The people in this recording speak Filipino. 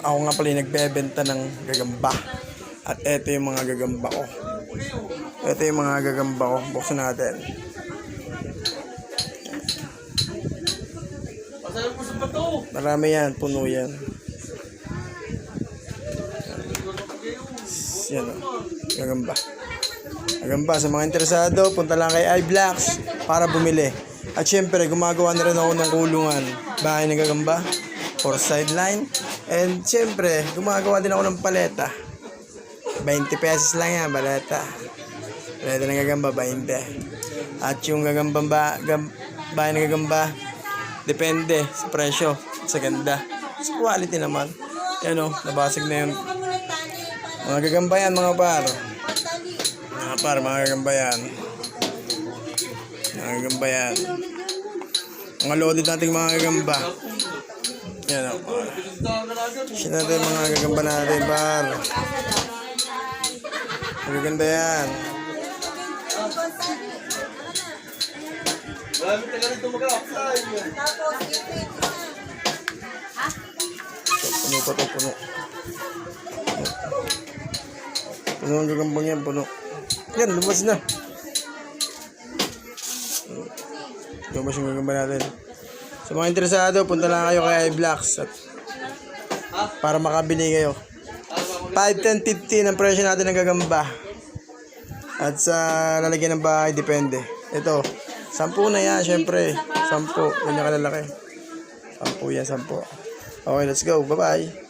Ako nga pala yung nagbebenta ng gagamba. At eto yung mga gagamba ko. Ito yung mga gagamba ko. Buksan natin. Marami yan. Puno yan. Yan o. Gagamba. Gagamba. Sa mga interesado, punta lang kay iBlocks para bumili. At syempre, gumagawa na rin ako ng kulungan. Bahay ng gagamba. For sideline. And syempre, gumagawa din ako ng paleta. 20 pesos lang yan, paleta. Paleta ng gagamba, 20. At yung gagambang bahay ng gagamba, depende sa presyo, sa ganda. Sa quality naman. Yan o, nabasag na yun. Mga gagamba yan, mga par. Mga gagamba yan. Mga gagamba yan. Mga loaded nating mga gagamba. Yan o. Shit natin mga gagamba natin, par. Magaganda yan. Puno pa ito, puno. Puno ang gagambang yan, puno. Yan, lumabas na. Lumabas yung gagamba natin. Sa mga interesado, punta lang kayo kay iBlocks para makabili kayo. 5, 10, 15 ang presyo natin ng gagamba. At sa lalagyan ng bahay, depende. Ito, 10 na yan, syempre. 10, yun yung kalalaki. 10 yan, 10. Okay, let's go. Bye-bye.